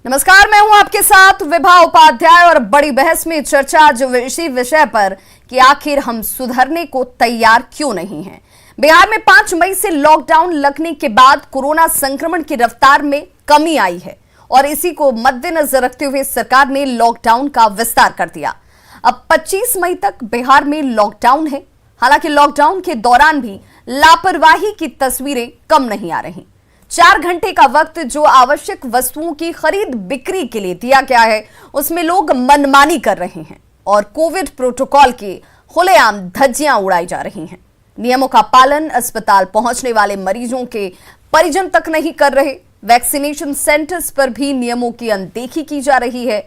नमस्कार, मैं हूं आपके साथ विभा उपाध्याय और बड़ी बहस में चर्चा आज इसी विषय पर कि आखिर हम सुधरने को तैयार क्यों नहीं हैं। बिहार में 5 मई से लॉकडाउन लगने के बाद कोरोना संक्रमण की रफ्तार में कमी आई है और इसी को मद्देनजर रखते हुए सरकार ने लॉकडाउन का विस्तार कर दिया। अब 25 मई तक बिहार में लॉकडाउन है। हालांकि लॉकडाउन के दौरान भी लापरवाही की तस्वीरें कम नहीं आ रही। 4 घंटे का वक्त जो आवश्यक वस्तुओं की खरीद बिक्री के लिए दिया गया है, उसमें लोग मनमानी कर रहे हैं और कोविड प्रोटोकॉल की खुलेआम धज्जियां उड़ाई जा रही हैं। नियमों का पालन अस्पताल पहुंचने वाले मरीजों के परिजन तक नहीं कर रहे। वैक्सीनेशन सेंटर्स पर भी नियमों की अनदेखी की जा रही है।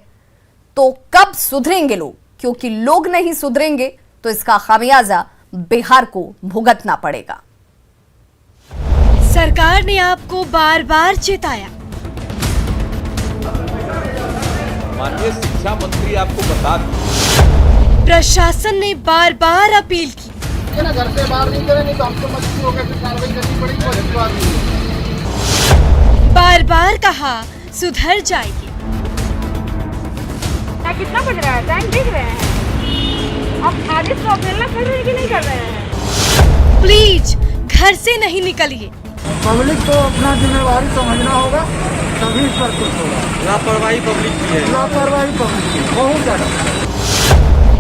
तो कब सुधरेंगे लोग? क्योंकि लोग नहीं सुधरेंगे तो इसका खामियाजा बिहार को भुगतना पड़ेगा। सरकार ने आपको बार बार चेताया। माननीय शिक्षा मंत्री आपको बता दें। प्रशासन ने बार बार अपील की। घर से बाहर नहीं करें, नहीं तो हमको मजबूर होकर फिर कार्रवाई करनी पड़ेगी। कोई बात नहीं। बार बार कहा सुधर जाएगी। कितना बज रहा है? टाइम देख रहे हैं। अब आधे स्टॉप मिलना कर रहे हैं कि नहीं कर रहे हैं? प्लीज घर से नहीं निकलिए। पब्लिक को अपना जिम्मेवारी समझना होगा, तभी पर कुछ होगा। लापरवाही पब्लिक की है। लापरवाही पब्लिक की बहुत ज्यादा।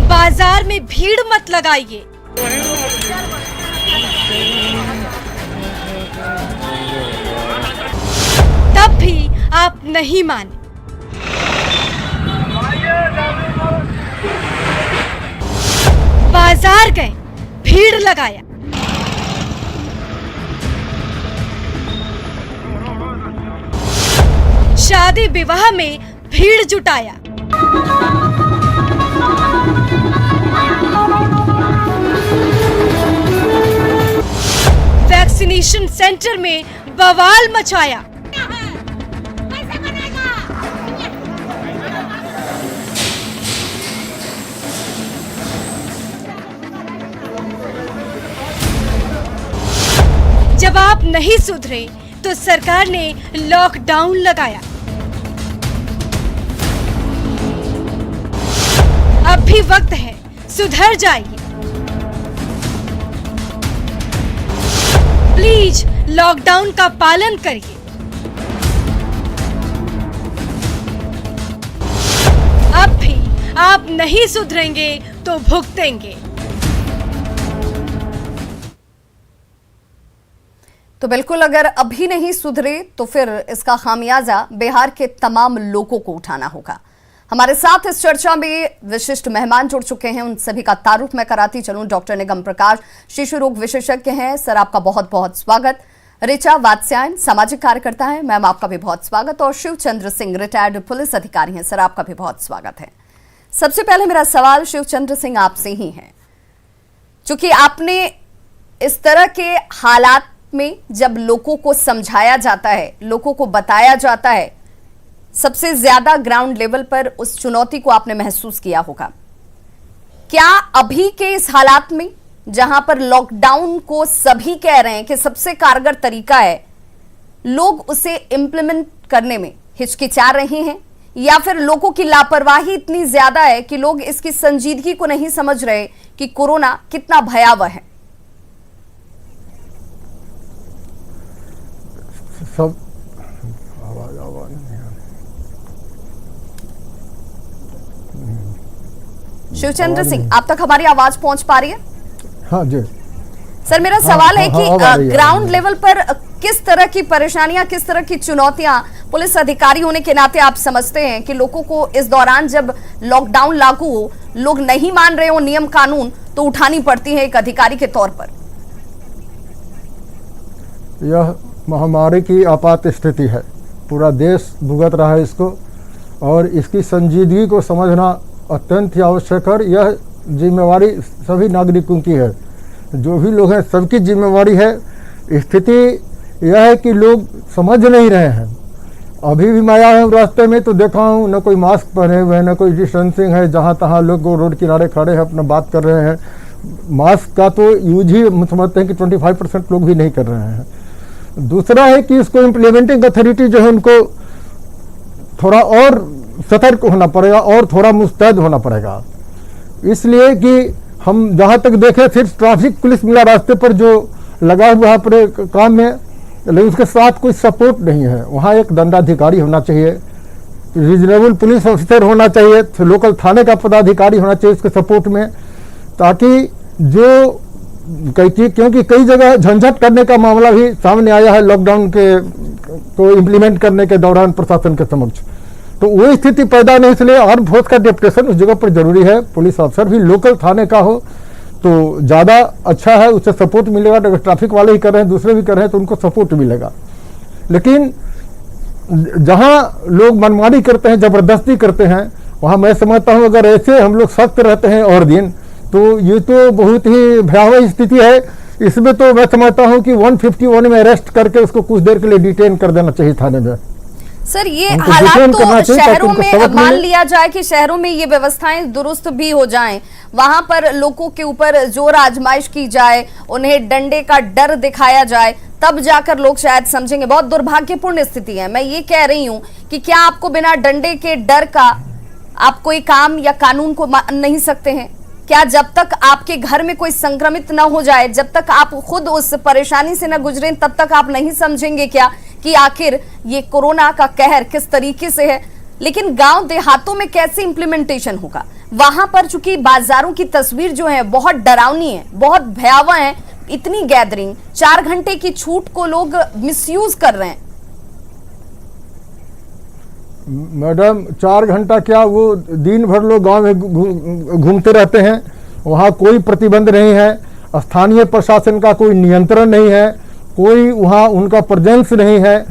बाजार में भीड़ मत लगाइए। तब भी आप नहीं माने। बाजार गए, भीड़ लगाया। शादी विवाह में भीड़ जुटाया। वैक्सीनेशन सेंटर में बवाल मचाया। जब आप नहीं सुधरे तो सरकार ने लॉकडाउन लगाया। अब भी वक्त है, सुधर जाइए। प्लीज लॉकडाउन का पालन करिए। अब भी आप नहीं सुधरेंगे तो भुगतेंगे। तो बिल्कुल, अगर अभी नहीं सुधरे तो फिर इसका खामियाजा बिहार के तमाम लोगों को उठाना होगा। हमारे साथ इस चर्चा में विशिष्ट मेहमान जुड़ चुके हैं। उन सभी का तारुफ मैं कराती चलूं। डॉक्टर निगम प्रकाश, शिशु रोग विशेषज्ञ हैं, सर आपका बहुत बहुत स्वागत। ऋचा वात्स्यायन, सामाजिक कार्यकर्ता हैं, मैम आपका भी बहुत स्वागत। और शिवचंद्र सिंह, रिटायर्ड पुलिस अधिकारी हैं, सर आपका भी बहुत स्वागत है। सबसे पहले मेरा सवाल शिवचंद्र सिंह आपसे ही है। चूंकि आपने इस तरह के हालात में जब लोगों को समझाया जाता है, लोगों को बताया जाता है, सबसे ज्यादा ग्राउंड लेवल पर उस चुनौती को आपने महसूस किया होगा। क्या अभी के इस हालात में जहां पर लॉकडाउन को सभी कह रहे हैं कि सबसे कारगर तरीका है, लोग उसे इंप्लीमेंट करने में हिचकिचा रहे हैं, या फिर लोगों की लापरवाही इतनी ज्यादा है कि लोग इसकी संजीदगी को नहीं समझ रहे कि कोरोना कितना भयावह है? सब शिवचंद्र सिंह, आप तक हमारी आवाज पहुंच पा रही है? हाँ जी सर, मेरा सवाल है कि ग्राउंड है। लेवल पर किस तरह की परेशानियां, किस तरह की चुनौतियां पुलिस अधिकारी होने के नाते आप समझते हैं कि लोगों को इस दौरान जब लॉकडाउन लागू हो, लोग नहीं मान रहे हो नियम कानून, तो उठानी पड़ती है एक अधिकारी के तौर पर? यह महामारी की आपात स्थिति है, पूरा देश भुगत रहा है इसको, और इसकी संजीदगी को समझना अत्यंत ही आवश्यक है। यह जिम्मेवारी सभी नागरिकों की है, जो भी लोग हैं सबकी जिम्मेवारी है। स्थिति यह है कि लोग समझ नहीं रहे हैं। अभी भी मैं आया हूँ रास्ते में तो देखा हूँ न कोई मास्क पहने हुए है, न कोई डिस्टेंसिंग है। जहाँ तहाँ लोग रोड किनारे खड़े हैं, अपना बात कर रहे हैं। मास्क का तो यूज ही समझते हैं कि 25% लोग भी नहीं कर रहे हैं। दूसरा है कि इसको इम्प्लीमेंटिंग अथॉरिटी जो है उनको थोड़ा और सतर्क होना पड़ेगा और थोड़ा मुस्तैद होना पड़ेगा। इसलिए कि हम जहाँ तक देखें सिर्फ ट्रैफिक पुलिस मिला रास्ते पर जो लगा हुआ है पूरे काम में, लेकिन उसके साथ कोई सपोर्ट नहीं है। वहाँ एक दंडाधिकारी होना चाहिए, रीजनेबल पुलिस ऑफिसर होना चाहिए, लोकल थाने का पदाधिकारी होना चाहिए उसके सपोर्ट में, ताकि जो क्योंकि कई जगह झंझट करने का मामला भी सामने आया है लॉकडाउन के को इम्प्लीमेंट करने के दौरान प्रशासन के समक्ष। तो वो स्थिति पैदा नहीं, इसलिए आर्म फोर्स का डेप्यूटेशन उस जगह पर जरूरी है। पुलिस अफसर भी लोकल थाने का हो तो ज़्यादा अच्छा है, उससे सपोर्ट मिलेगा। अगर ट्रैफिक वाले ही कर रहे हैं, दूसरे भी कर रहे हैं, तो उनको सपोर्ट मिलेगा। लेकिन जहाँ लोग मनमानी करते हैं, ज़बरदस्ती करते हैं, वहाँ मैं समझता हूँ अगर ऐसे हम लोग सख्त रहते हैं और दिन, तो ये तो बहुत ही भयावह स्थिति है। इसमें तो मैं समझता हूँ कि 151 में अरेस्ट करके उसको कुछ देर के लिए डिटेन कर देना चाहिए थाने में। सर, ये हमको हालात डिटेन करना तो चाहिए ताकि शहरों उनको में सबक मान मिले। लिया जाए कि शहरों में ये व्यवस्थाएं दुरुस्त भी हो जाएं, वहां पर लोगों के ऊपर जोर आजमाइश की जाए, उन्हें डंडे का डर दिखाया जाए, तब जाकर लोग शायद समझेंगे। बहुत दुर्भाग्यपूर्ण स्थिति है। मैं ये कह रही हूं कि क्या आपको बिना डंडे के डर का आप कोई काम या कानून को मान नहीं सकते हैं? क्या जब तक आपके घर में कोई संक्रमित न हो जाए, जब तक आप खुद उस परेशानी से न गुजरें, तब तक आप नहीं समझेंगे क्या कि आखिर ये कोरोना का कहर किस तरीके से है? लेकिन गांव देहातों में कैसे इंप्लीमेंटेशन होगा? वहां पर चूंकि बाजारों की तस्वीर जो है बहुत डरावनी है, बहुत भयावह है। इतनी गैदरिंग, 4 घंटे की छूट को लोग मिसयूज कर रहे हैं। मैडम 4 घंटा क्या, वो दिन भर लोग गांव में घूमते रहते हैं, वहाँ कोई प्रतिबंध नहीं है, स्थानीय प्रशासन का कोई नियंत्रण नहीं है, कोई वहाँ उनका प्रेजेंस नहीं है।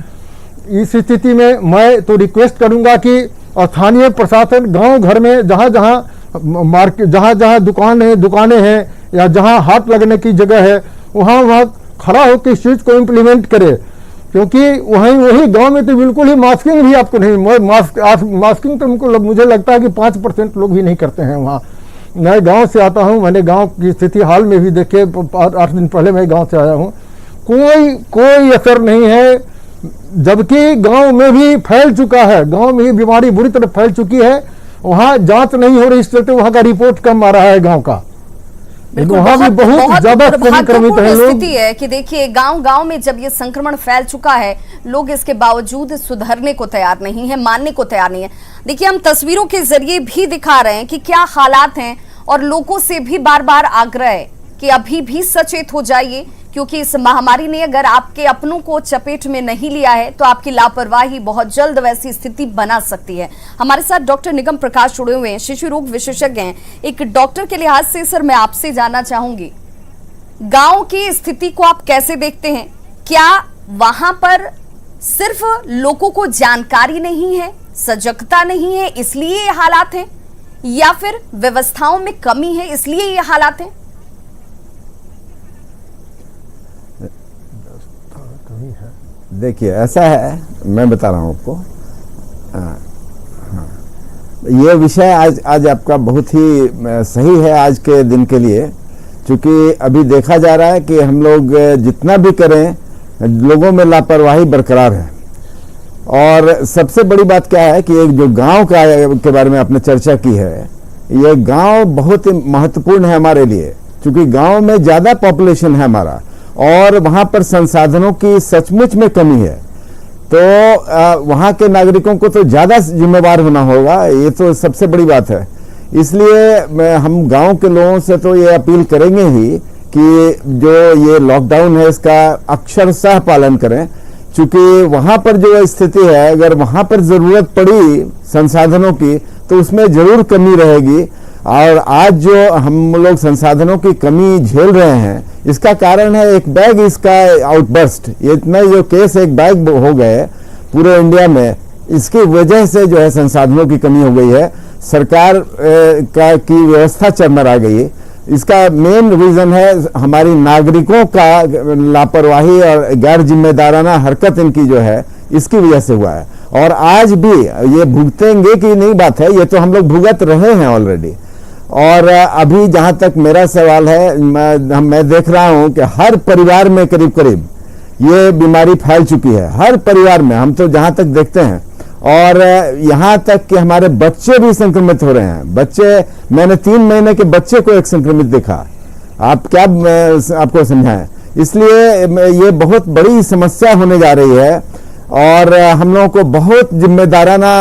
इस स्थिति में मैं तो रिक्वेस्ट करूँगा कि स्थानीय प्रशासन गांव घर में जहाँ जहाँ दुकानें हैं या जहाँ हाथ लगने की जगह है, वहाँ खड़ा होकर इस चीज़ को इम्प्लीमेंट करे। क्योंकि वही गांव में तो बिल्कुल ही मास्किंग भी आपको नहीं, मास्किंग तो मुझे लगता है कि 5% लोग भी नहीं करते हैं वहाँ। मैं गांव से आता हूँ, मैंने गांव की स्थिति हाल में भी देखे, 8 दिन पहले मैं गांव से आया हूँ। कोई असर नहीं है, जबकि गांव में भी फैल चुका है, गांव में ही बीमारी बुरी तरह फैल चुकी है। वहाँ जांच नहीं हो रही, इस चलते वहाँ का रिपोर्ट कम आ रहा है गांव का। वहाँ भी बहुत ज्यादा संक्रमित है लोग। स्थिति है कि देखिए गांव में जब ये संक्रमण फैल चुका है, लोग इसके बावजूद सुधरने को तैयार नहीं है, मानने को तैयार नहीं है। देखिए हम तस्वीरों के जरिए भी दिखा रहे हैं कि क्या हालात हैं, और लोगों से भी बार बार आग्रह है कि अभी भी सचेत हो जाइए, क्योंकि इस महामारी ने अगर आपके अपनों को चपेट में नहीं लिया है तो आपकी लापरवाही बहुत जल्द वैसी स्थिति बना सकती है। हमारे साथ डॉक्टर निगम प्रकाश जुड़े हुए हैं, शिशु रोग विशेषज्ञ हैं। एक डॉक्टर के लिहाज से सर मैं आपसे जानना चाहूंगी, गांव की स्थिति को आप कैसे देखते हैं? क्या वहां पर सिर्फ लोगों को जानकारी नहीं है, सजगता नहीं है, इसलिए ये हालात हैं, या फिर व्यवस्थाओं में कमी है इसलिए ये हालात हैं? देखिए ऐसा है, मैं बता रहा हूँ आपको। ये विषय आज आपका बहुत ही सही है आज के दिन के लिए, क्योंकि अभी देखा जा रहा है कि हम लोग जितना भी करें, लोगों में लापरवाही बरकरार है। और सबसे बड़ी बात क्या है कि एक जो गांव के बारे में आपने चर्चा की है, ये गांव बहुत ही महत्वपूर्ण है हमारे लिए, क्योंकि गांव में ज़्यादा पॉपुलेशन है हमारा, और वहाँ पर संसाधनों की सचमुच में कमी है। तो वहाँ के नागरिकों को तो ज़्यादा जिम्मेवार होना होगा, ये तो सबसे बड़ी बात है। इसलिए हम गांव के लोगों से तो ये अपील करेंगे ही कि जो ये लॉकडाउन है इसका अक्षरशः पालन करें, क्योंकि वहाँ पर जो स्थिति है, अगर वहाँ पर ज़रूरत पड़ी संसाधनों की तो उसमें ज़रूर कमी रहेगी। और आज जो हम लोग संसाधनों की कमी झेल रहे हैं, इसका कारण है एक बैग इसका आउटबर्स्ट। ये इतना जो केस एक बैग हो गए पूरे इंडिया में, इसकी वजह से जो है संसाधनों की कमी हो गई है, सरकार की व्यवस्था चरमरा गई। इसका मेन रीजन है हमारी नागरिकों का लापरवाही और गैर जिम्मेदाराना हरकत इनकी जो है, इसकी वजह से हुआ है। और आज भी ये भुगतेंगे कि नहीं बात है, ये तो हम लोग भुगत रहे हैं ऑलरेडी। और अभी जहाँ तक मेरा सवाल है, मैं देख रहा हूँ कि हर परिवार में करीब करीब ये बीमारी फैल चुकी है, हर परिवार में हम तो जहाँ तक देखते हैं। और यहाँ तक कि हमारे बच्चे भी संक्रमित हो रहे हैं। बच्चे, मैंने 3 महीने के बच्चे को एक संक्रमित देखा। आप क्या आपको समझाएं? इसलिए ये बहुत बड़ी समस्या होने जा रही है और हम लोगों को बहुत जिम्मेदाराना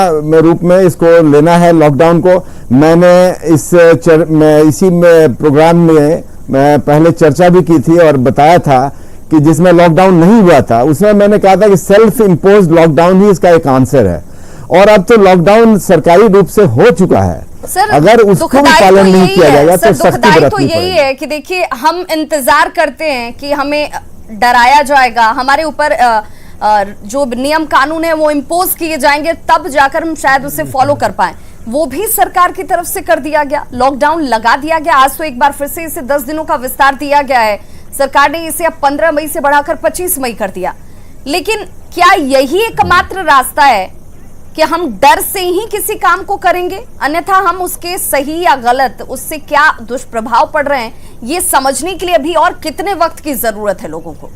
रूप में इसको लेना है, लॉकडाउन को। मैंने इसी में प्रोग्राम में मैं पहले चर्चा भी की थी और बताया था कि जिसमें लॉकडाउन नहीं हुआ था उसमें मैंने कहा था कि सेल्फ इम्पोज्ड लॉकडाउन ही इसका एक आंसर है। और अब तो लॉकडाउन सरकारी रूप से हो चुका है। सर, अगर उसको भी पालन नहीं किया जाएगा तो सख्ती बरतनी तो यही है कि देखिए, हम इंतजार करते हैं कि हमें डराया जाएगा, हमारे ऊपर जो नियम कानून है वो इम्पोज किए जाएंगे, तब जाकर हम शायद उसे फॉलो कर पाए। वो भी सरकार की तरफ से कर दिया गया, लॉकडाउन लगा दिया गया। आज तो एक बार फिर से इसे 10 दिनों का विस्तार दिया गया है। सरकार ने इसे अब 15 मई से बढ़ाकर 25 मई कर दिया। लेकिन क्या यही एकमात्र रास्ता है कि हम डर से ही किसी काम को करेंगे, अन्यथा हम उसके सही या गलत, उससे क्या दुष्प्रभाव पड़ रहे हैं, ये समझने के लिए अभी और कितने वक्त की जरूरत है लोगों को?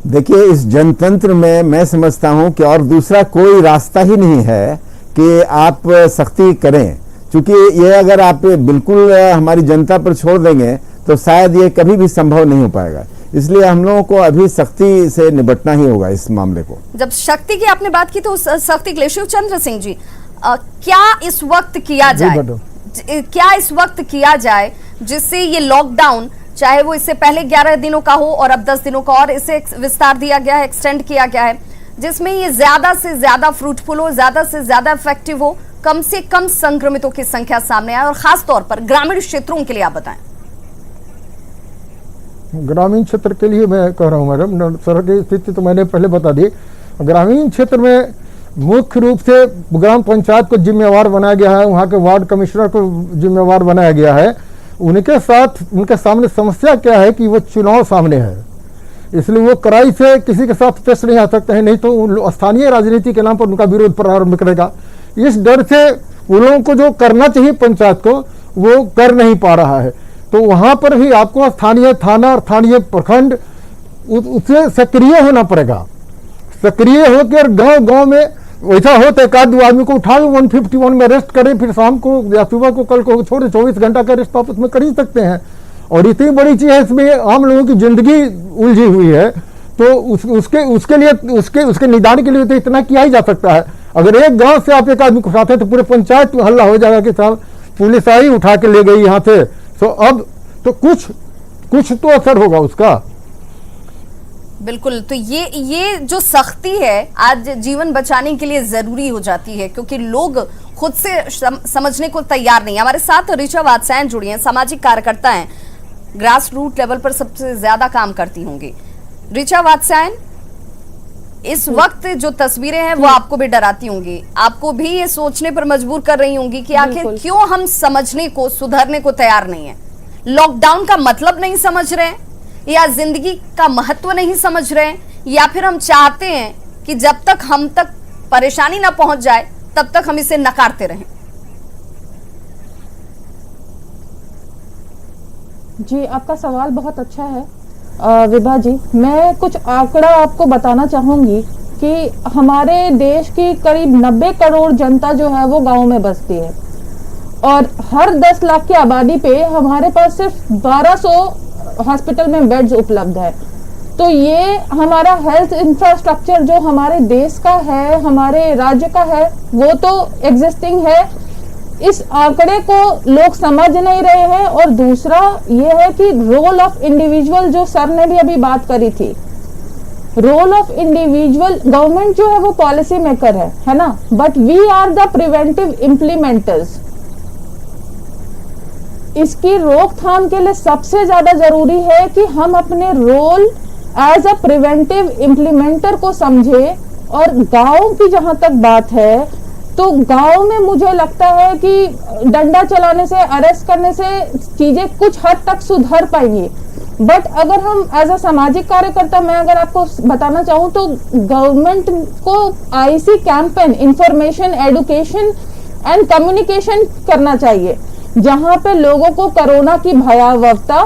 देखिए, इस जनतंत्र में मैं समझता हूं कि और दूसरा कोई रास्ता ही नहीं है कि आप सख्ती करें, क्योंकि ये अगर आप बिल्कुल हमारी जनता पर छोड़ देंगे तो शायद ये कभी भी संभव नहीं हो पाएगा। इसलिए हम लोगों को अभी सख्ती से निपटना ही होगा इस मामले को। जब शक्ति की आपने बात की तो सख्ती के लिए शिवचंद्र सिंह जी, क्या इस वक्त किया जाए, जिससे ये लॉकडाउन, चाहे वो इससे पहले 11 दिनों का हो और अब 10 दिनों का और इसे विस्तार दिया गया है, एक्सटेंड किया गया है, जिसमें ये ज्यादा से ज्यादा फ्रूटफुल हो, ज्यादा से ज्यादा इफेक्टिव हो, कम से कम संक्रमितों की संख्या सामने आए, और खास तौर पर ग्रामीण क्षेत्रों के लिए आप बताएं। ग्रामीण क्षेत्र के लिए मैं कह रहा हूँ मैडम, सड़क की स्थिति तो मैंने पहले बता दी। ग्रामीण क्षेत्र में मुख्य रूप से ग्राम पंचायत को जिम्मेवार बनाया गया है, वहाँ के वार्ड कमिश्नर को जिम्मेवार बनाया गया है। उनके साथ उनके सामने समस्या क्या है कि वो चुनाव सामने है, इसलिए वो कड़ाई से किसी के साथ पेश नहीं आ सकते हैं, नहीं तो स्थानीय राजनीति के नाम पर उनका विरोध प्रारंभ करेगा। इस डर से उन लोगों को जो करना चाहिए पंचायत को वो कर नहीं पा रहा है। तो वहां पर भी आपको स्थानीय थाना और स्थानीय प्रखंड उससे सक्रिय होना पड़ेगा। सक्रिय होकर गांव गांव में वैसा हो तो एक आध दो आदमी को उठा 151 में अरेस्ट करें, फिर शाम को या सुबह को कल को छोड़े, 24 घंटा का अरेस्ट आप उसमें कर ही सकते हैं। और इतनी बड़ी चीज है, इसमें आम लोगों की जिंदगी उलझी हुई है, तो उसके लिए उसके निदान के लिए तो इतना किया ही जा सकता है। अगर एक गांव से आप एक आदमी को उठाते हैं तो पूरे पंचायत हल्ला हो जाएगा कि साहब पुलिस आई उठा के ले गई यहाँ से। तो अब तो कुछ तो असर होगा उसका। बिल्कुल, तो ये जो सख्ती है आज जीवन बचाने के लिए जरूरी हो जाती है, क्योंकि लोग खुद से समझने को तैयार नहीं है। हमारे साथ ऋचा वात्स्यायन जुड़ी हैं, सामाजिक कार्यकर्ता हैं, ग्रास रूट लेवल पर सबसे ज्यादा काम करती होंगी। ऋचा वात्स्यायन, इस वक्त जो तस्वीरें हैं वो आपको भी डराती होंगी, आपको भी ये सोचने पर मजबूर कर रही होंगी कि आखिर क्यों हम समझने को, सुधरने को तैयार नहीं है। लॉकडाउन का मतलब नहीं समझ रहे हैं, या जिंदगी का महत्व नहीं समझ रहे हैं, या फिर हम चाहते हैं कि जब तक हम तक परेशानी ना पहुंच जाए तब तक हम इसे नकारते रहें। जी, आपका सवाल बहुत अच्छा है विभा जी। मैं कुछ आंकड़ा आपको बताना चाहूंगी कि हमारे देश की करीब 90 करोड़ जनता जो है वो गांव में बसती है, और हर 10 लाख की आबादी पे हमारे पास सिर्फ 1200 हॉस्पिटल में बेड्स उपलब्ध है। तो ये हमारा हेल्थ इंफ्रास्ट्रक्चर जो हमारे देश का है, हमारे राज्य का है, वो तो एग्जिस्टिंग है। इस आंकड़े को लोग समझ नहीं रहे हैं। और दूसरा ये है कि रोल ऑफ इंडिविजुअल, जो सर ने भी अभी बात करी थी, रोल ऑफ इंडिविजुअल, गवर्नमेंट जो है वो पॉलिसी मेकर है ना, but we are the preventive implementers. इसकी रोकथाम के लिए सबसे ज्यादा जरूरी है कि हम अपने role as a preventive implementer को समझे। और गांव की जहां तक बात है, तो गांव में मुझे लगता है कि डंडा चलाने से, अरेस्ट करने से चीजें कुछ हद तक सुधर पाएंगी। बट अगर हम एज अ सामाजिक कार्यकर्ता, मैं अगर आपको बताना चाहूँ तो गवर्नमेंट को IC campaign, information, education and communication करना चाहिए, जहां पे लोगों को कोरोना की भयावहता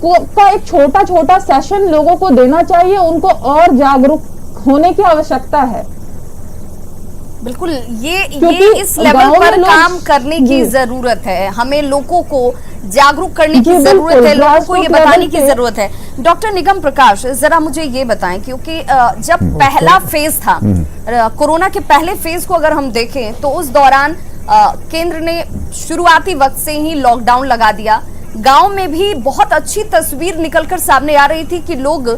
का एक छोटा छोटा सेशन लोगों को देना चाहिए, उनको और जागरूक होने की आवश्यकता है। बिल्कुल, ये क्योंकि इस लेवल गाँव में पर लोग- काम करने की जी। जरूरत है। हमें लोगों को जागरूक करने की जी, जरूरत बिल्कुल, है, लोगों को ये grassroots बताने level की पे- जरूरत है। डॉक्टर निगम प्रकाश, जरा मुझे ये बताएं, क्योंकि जब पहला फेज था, कोरोना के पहले फेज को अगर हम देखें तो उस दौरान केंद्र ने शुरुआती वक्त से ही लॉकडाउन लगा दिया। गांव में भी बहुत अच्छी तस्वीर निकलकर सामने आ रही थी कि लोग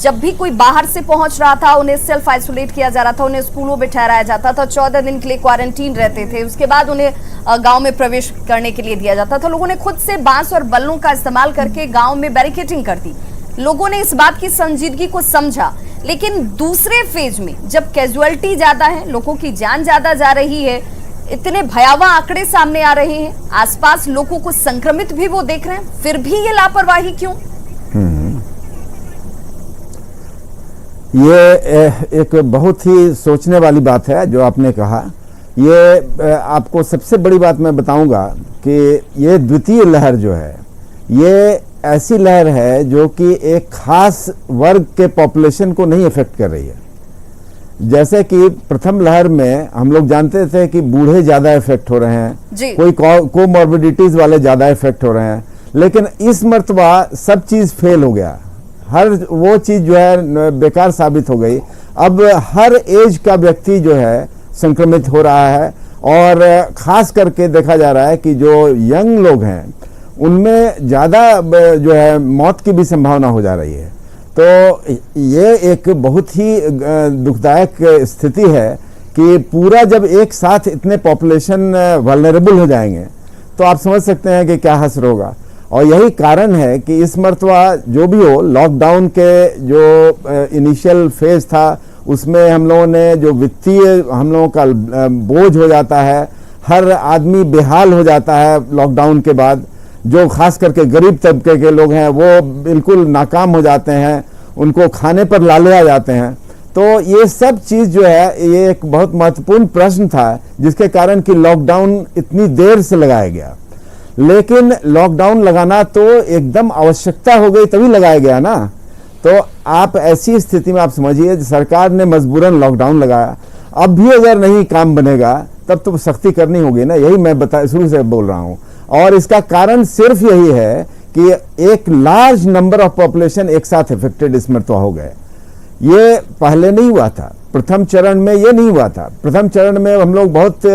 जब भी कोई बाहर से पहुंच रहा था उन्हें सेल्फ आइसोलेट किया जा रहा था, उन्हें स्कूलों में ठहराया जाता था, 14 दिन के लिए क्वारंटीन रहते थे, उसके बाद उन्हें गांव में प्रवेश करने के लिए दिया जाता था। लोगों ने खुद से बांस और बल्लों का इस्तेमाल करके गांव में बैरिकेडिंग कर दी। लोगों ने इस बात की संजीदगी को समझा। लेकिन दूसरे फेज में जब कैजुअलिटी ज्यादा है, लोगों की जान ज्यादा जा रही है, इतने भयावह आंकड़े सामने आ रहे हैं, आसपास लोगों को संक्रमित भी वो देख रहे हैं, फिर भी ये लापरवाही क्यों? ये एक बहुत ही सोचने वाली बात है जो आपने कहा। ये आपको सबसे बड़ी बात मैं बताऊंगा कि ये द्वितीय लहर जो है, ये ऐसी लहर है जो कि एक खास वर्ग के पॉपुलेशन को नहीं इफेक्ट कर रही है। जैसे कि प्रथम लहर में हम लोग जानते थे कि बूढ़े ज्यादा इफेक्ट हो रहे जी। हैं, कोई कोमॉर्बिडिटीज वाले ज्यादा इफेक्ट हो रहे हैं, लेकिन इस मर्तबा सब चीज फेल हो गया। हर वो चीज जो है बेकार साबित हो गई। अब हर एज का व्यक्ति जो है संक्रमित हो रहा है, और खास करके देखा जा रहा है कि जो यंग लोग हैं उनमें ज्यादा जो है मौत की भी संभावना हो जा रही है। तो ये एक बहुत ही दुखदायक स्थिति है कि पूरा जब एक साथ इतने पॉपुलेशन वल्नरेबल हो जाएंगे तो आप समझ सकते हैं कि क्या हश्र होगा। और यही कारण है कि इस मर्तबा जो भी हो, लॉकडाउन के जो इनिशियल फेज था उसमें हम लोगों ने जो वित्तीय हम लोगों का बोझ हो जाता है, हर आदमी बेहाल हो जाता है लॉकडाउन के बाद। जो खास करके गरीब तबके के लोग हैं वो बिल्कुल नाकाम हो जाते हैं, उनको खाने पर लाले आ जाते हैं। तो ये सब चीज जो है ये एक बहुत महत्वपूर्ण प्रश्न था जिसके कारण कि लॉकडाउन इतनी देर से लगाया गया। लेकिन लॉकडाउन लगाना तो एकदम आवश्यकता हो गई तभी लगाया गया ना। तो आप ऐसी स्थिति में आप समझिए सरकार ने मजबूरन लॉकडाउन लगाया, अब भी अगर नहीं काम बनेगा तब तो सख्ती करनी होगी ना। यही मैं शुरू से बोल रहा हूं। और इसका कारण सिर्फ यही है कि एक लार्ज नंबर ऑफ पॉपुलेशन एक साथ इफेक्टेड इस मर्तबा हो गए। ये पहले नहीं हुआ था, प्रथम चरण में ये नहीं हुआ था। प्रथम चरण में हम लोग बहुत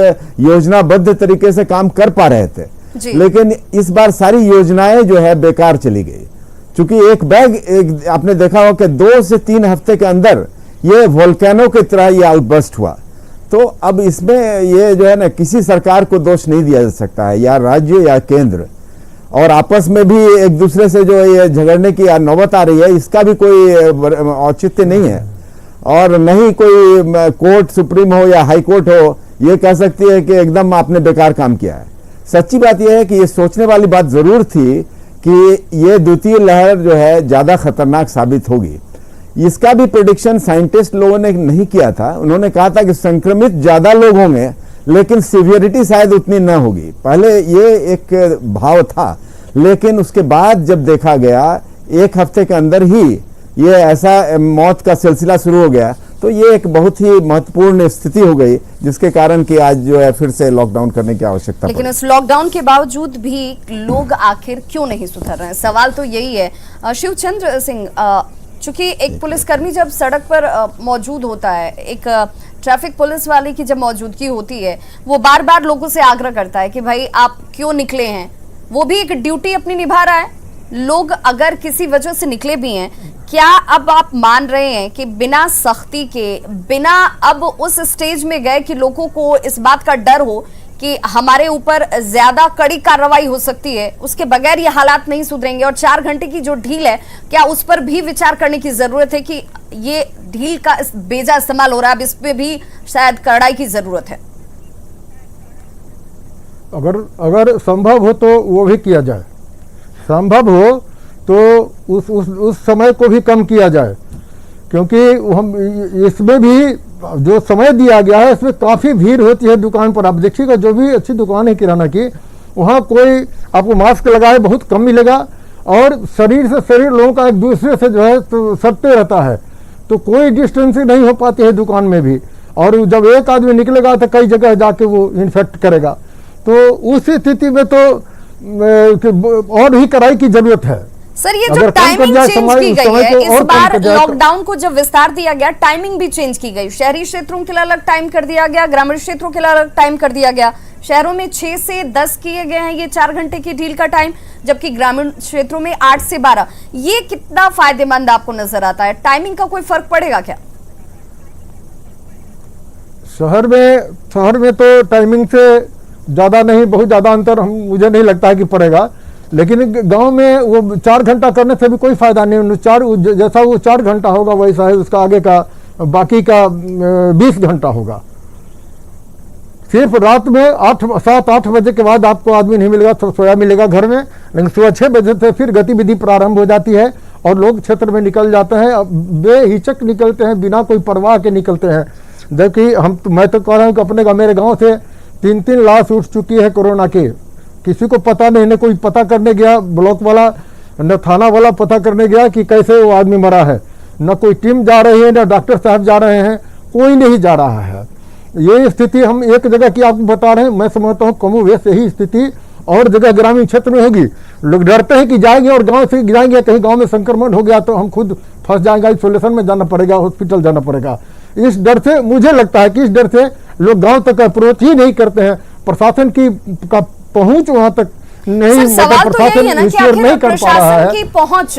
योजनाबद्ध तरीके से काम कर पा रहे थे, लेकिन इस बार सारी योजनाएं जो है बेकार चली गई। चूंकि एक आपने देखा हो कि 2 से 3 हफ्ते के अंदर ये वोल्केनो की तरह ये आउटबर्स्ट हुआ। तो अब इसमें ये जो है ना किसी सरकार को दोष नहीं दिया जा सकता है, या राज्य या केंद्र। और आपस में भी एक दूसरे से जो ये झगड़ने की नौबत आ रही है इसका भी कोई औचित्य नहीं है। और नहीं कोई कोर्ट सुप्रीम हो या हाई कोर्ट हो ये कह सकती है कि एकदम आपने बेकार काम किया है। सच्ची बात यह है कि ये सोचने वाली बात जरूर थी कि ये द्वितीय लहर जो है ज्यादा खतरनाक साबित होगी। इसका भी प्रेडिक्शन साइंटिस्ट लोगों ने नहीं किया था। उन्होंने कहा था कि संक्रमित ज्यादा लोग होंगे लेकिन सीवियरिटी शायद उतनी न होगी। पहले ये एक भाव था, लेकिन उसके बाद जब देखा गया 1 हफ्ते के अंदर ही ये ऐसा मौत का सिलसिला शुरू हो गया, तो ये एक बहुत ही महत्वपूर्ण स्थिति हो गई जिसके कारण कि आज जो है फिर से लॉकडाउन करने की आवश्यकता। लेकिन इस लॉकडाउन के बावजूद भी लोग आखिर क्यों नहीं सुधर रहे हैं? सवाल तो यही है। शिवचंद्र सिंह, चूंकि एक पुलिसकर्मी जब सड़क पर मौजूद होता है, एक ट्रैफिक पुलिस वाले की जब मौजूदगी होती है, वो बार बार लोगों से आग्रह करता है कि भाई आप क्यों निकले हैं। वो भी एक ड्यूटी अपनी निभा रहा है। लोग अगर किसी वजह से निकले भी हैं, क्या अब आप मान रहे हैं कि बिना सख्ती के, बिना अब उस स्टेज में गए कि लोगों को इस बात का डर हो कि हमारे ऊपर ज्यादा कड़ी कार्रवाई हो सकती है, उसके बगैर ये हालात नहीं सुधरेंगे? और 4 घंटे की जो ढील है, क्या उस पर भी विचार करने की जरूरत है कि ये ढील का बेजा इस्तेमाल हो रहा है, अब इस पे भी शायद कड़ाई की जरूरत है? अगर संभव हो तो वो भी किया जाए, संभव हो तो उस समय को भी कम किया जाए, क्योंकि हम इसमें भी जो समय दिया गया है इसमें काफ़ी भीड़ होती है दुकान पर। आप देखिएगा जो भी अच्छी दुकान है किराना की, वहाँ कोई आपको मास्क लगाए बहुत कम मिलेगा, और शरीर से शरीर लोगों का एक दूसरे से जो है तो सटते रहता है। तो कोई डिस्टेंसिंग नहीं हो पाती है दुकान में भी, और जब एक आदमी निकलेगा तो कई जगह जाके वो इन्फेक्ट करेगा। तो उस स्थिति में तो और ही कड़ाई की जरूरत है। सर, ये जो अगर कम कर टाइमिंग जाए चेंज समय- की गई समय है, को इस और कम बार कर जाए तो- लॉकडाउन को जब विस्तार दिया गया, टाइमिंग भी चेंज की गई। शहरी क्षेत्रों के लिए अलग टाइम कर दिया गया, ग्रामीण क्षेत्रों के लिए अलग टाइम कर दिया गया। शहरों में 6 से 10 किए गए हैं ये 4 घंटे की ढील का टाइम, जबकि ग्रामीण क्षेत्रों में 8 से 12। ये कितना फायदेमंद आपको नजर आता है? टाइमिंग का कोई फर्क पड़ेगा क्या? शहर में तो टाइमिंग से ज़्यादा नहीं, बहुत ज़्यादा अंतर मुझे नहीं लगता है कि पड़ेगा। लेकिन गांव में वो 4 घंटा करने से भी कोई फायदा नहीं। जैसा वो 4 घंटा होगा वैसा है उसका आगे का बाकी का 20 घंटा होगा। सिर्फ रात में 7-8 बजे के बाद आपको आदमी नहीं मिलेगा, तो सोया मिलेगा घर में। लेकिन सुबह 6 बजे से फिर गतिविधि प्रारंभ हो जाती है और लोग क्षेत्र में निकल जाते हैं, बेहिचक निकलते हैं, बिना कोई परवाह के निकलते हैं। जबकि मैं तो कह रहा हूँ कि मेरे गांव से 3-3 लाश उठ चुकी है कोरोना की। किसी को पता नहीं, न कोई पता करने गया ब्लॉक वाला, न थाना वाला पता करने गया कि कैसे वो आदमी मरा है। न कोई टीम जा रही है, न डॉक्टर साहब जा रहे हैं, कोई नहीं जा रहा है। ये स्थिति हम एक जगह की आपको बता रहे हैं, मैं समझता हूँ कमोवेश यही स्थिति और जगह ग्रामीण क्षेत्र में होगी। लोग डरते हैं कि जाएंगे और गांव से जाएंगे, कहीं गांव में संक्रमण हो गया तो हम खुद फंस जाएंगे, आइसोलेशन में जाना पड़ेगा, हॉस्पिटल जाना पड़ेगा। इस डर से मुझे लगता है कि इस डर से लोग गांव तक अप्रोच ही नहीं करते हैं। प्रशासन का पहुंच वहां तक नहीं, सवाल तो यही है ना कि आखिर नहीं कर पा रहा है। प्रशासन की पहुंच,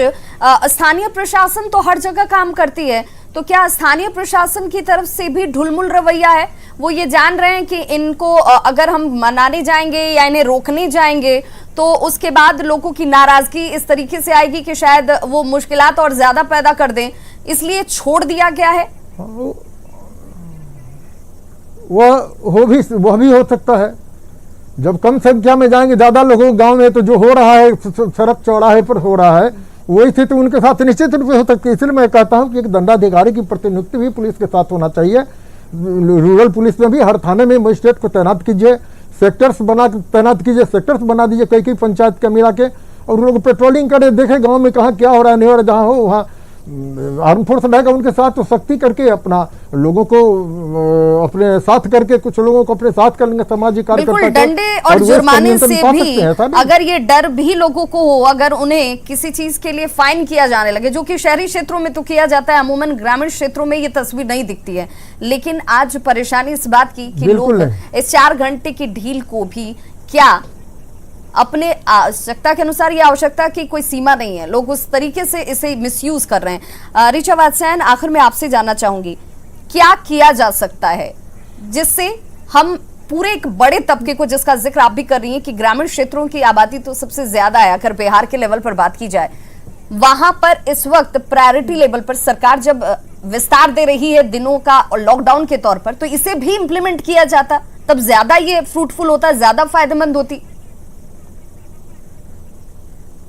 स्थानीय प्रशासन तो हर जगह काम करती है, तो क्या स्थानीय प्रशासन की तरफ से भी ढुलमुल रवैया है? वो ये जान रहे हैं कि इनको अगर हम मनाने जाएंगे या इन्हें रोकने जाएंगे तो उसके बाद लोगों की नाराजगी इस तरीके से आएगी कि शायद वो मुश्किलात और ज्यादा पैदा कर दें, इसलिए छोड़ दिया गया है? वह भी हो सकता है। जब कम संख्या में जाएंगे ज्यादा लोगों गांव में, तो जो हो रहा है सड़क चौराहे पर हो रहा है वही स्थिति उनके साथ निश्चित रूप से हो सकती है। इसलिए मैं कहता हूं कि एक दंडाधिकारी की प्रतिनियुक्ति भी पुलिस के साथ होना चाहिए। रूरल पुलिस में भी हर थाने में मजिस्ट्रेट को तैनात कीजिए, सेक्टर्स सेक्टर्स बना दीजिए कई पंचायत के मिला के, और लोग पेट्रोलिंग करें, देखें गांव में कहाँ क्या हो रहा है, नहीं हो रहा। जहाँ हो वहाँ आर्म फोर्स रहेगा उनके साथ, तो सख्ती करके अपना लोगों को अपने साथ करके, कुछ लोगों को अपने साथ कर लेंगे सामाजिक कार्यकर्ता। डंडे और जुर्माने से भी अगर ये डर भी लोगों को हो, अगर उन्हें किसी चीज के लिए फाइन किया जाने लगे, जो कि शहरी क्षेत्रों में तो किया जाता है, अमूमन ग्रामीण क्षेत्रों में ये तस्वीर नहीं दिखती है। लेकिन आज परेशानी इस बात की कि लोग इस 4 घंटे की ढील को भी क्या अपने आवश्यकता के अनुसार, ये आवश्यकता की कोई सीमा नहीं है, लोग उस तरीके से इसे मिसयूज कर रहे हैं। ऋचा वात्स्यायन, आखिर में आपसे जानना चाहूंगी, क्या किया जा सकता है जिससे हम पूरे एक बड़े तबके को, जिसका जिक्र आप भी कर रही हैं कि ग्रामीण क्षेत्रों की आबादी तो सबसे ज्यादा है, अगर बिहार के लेवल पर बात की जाए, वहां पर इस वक्त प्रायोरिटी लेवल पर सरकार जब विस्तार दे रही है दिनों का और लॉकडाउन के तौर पर, तो इसे भी इंप्लीमेंट किया जाता, तब ज्यादा ये फ्रूटफुल होता, ज्यादा फायदेमंद होती।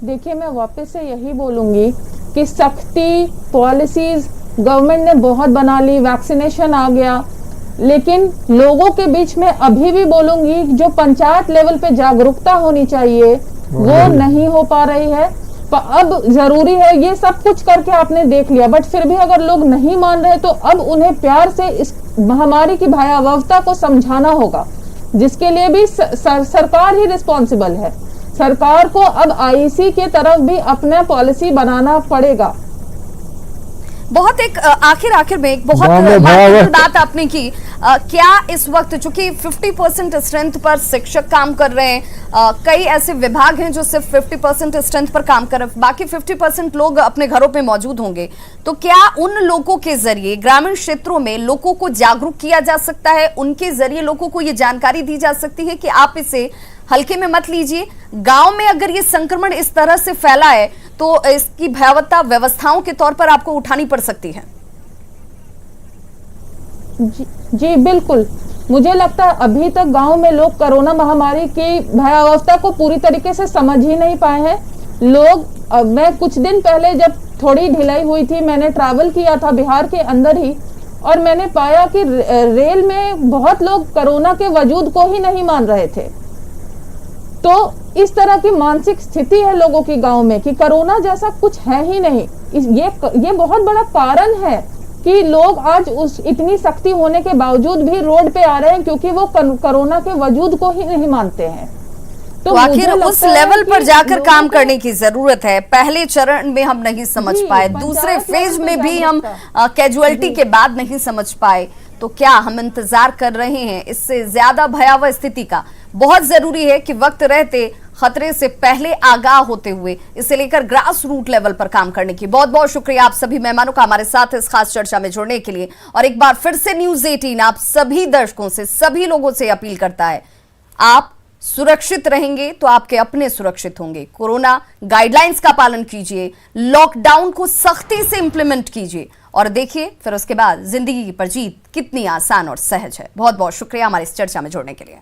देखिए, मैं वापस से यही बोलूंगी कि सख्ती पॉलिसीज गवर्नमेंट ने बहुत बना ली, वैक्सीनेशन आ गया, लेकिन लोगों के बीच में अभी भी बोलूंगी जो पंचायत लेवल पे जागरूकता होनी चाहिए वो नहीं हो पा रही है। अब जरूरी है, ये सब कुछ करके आपने देख लिया, बट फिर भी अगर लोग नहीं मान रहे तो अब उन्हें प्यार से इस महामारी की भयावहता को समझाना होगा, जिसके लिए भी सरकार ही रिस्पॉन्सिबल है। सरकार को अब आईसी के तरफ भी अपना पॉलिसी बनाना पड़ेगा। बहुत एक आखिर में एक बहुत महत्वपूर्ण बात आपने की, क्या इस वक्त चूंकि 50% स्ट्रेंथ पर शिक्षक काम कर रहे हैं, कई ऐसे विभाग हैं जो सिर्फ 50% स्ट्रेंथ पर काम कर रहे हैं, बाकी 50% लोग अपने घरों पे मौजूद होंगे, तो क्या उन लोगों के जरिए ग्रामीण क्षेत्रों में लोगों को जागरूक किया जा सकता है, उनके जरिए लोगों को ये जानकारी दी जा सकती है कि आप इसे हल्के में मत लीजिए, गांव में अगर ये संक्रमण इस तरह से फैला है तो इसकी भयावहता व्यवस्थाओं के तौर पर आपको उठानी पड़ सकती है? जी बिल्कुल, मुझे लगता है अभी तक गांव में लोग कोरोना महामारी की भयावहता को पूरी तरीके से समझ ही नहीं पाए हैं। लोग मैं कुछ दिन पहले जब थोड़ी ढिलाई हुई थी, मैंने ट्रैवल किया था बिहार के अंदर ही, और मैंने पाया कि रेल में बहुत लोग कोरोना के वजूद को ही नहीं मान रहे थे। तो इस तरह की मानसिक स्थिति है लोगों की गांव में कि कोरोना जैसा कुछ है ही नहीं। ये बहुत बड़ा कारण है कि लोग आज उस इतनी सख्ती होने के बावजूद भी रोड पे आ रहे हैं, क्योंकि वो कोरोना के वजूद को ही नहीं मानते हैं। तो आखिर मुझे उस लगता है लेवल कि पर जाकर लोगों काम को- करने की जरूरत है। पहले चरण में हम नहीं समझ जी, पाए, पंचायत दूसरे लेवल फेज पर में भी हम जागरूकता। कैजुअलिटी के बाद नहीं समझ पाए। तो क्या हम इंतजार कर रहे हैं इससे ज्यादा भयावह स्थिति का? बहुत जरूरी है कि वक्त रहते खतरे से पहले आगाह होते हुए इसे लेकर ग्रास रूट लेवल पर काम करने की। बहुत बहुत शुक्रिया आप सभी मेहमानों का हमारे साथ इस खास चर्चा में जुड़ने के लिए। और एक बार फिर से न्यूज़ 18 आप सभी दर्शकों से, सभी लोगों से अपील करता है, आप सुरक्षित रहेंगे तो आपके अपने सुरक्षित होंगे। कोरोना गाइडलाइंस का पालन कीजिए, लॉकडाउन को सख्ती से इंप्लीमेंट कीजिए और देखिए फिर उसके बाद जिंदगी पर जीत कितनी आसान और सहज है। बहुत बहुत शुक्रिया हमारी इस चर्चा में जुड़ने के लिए।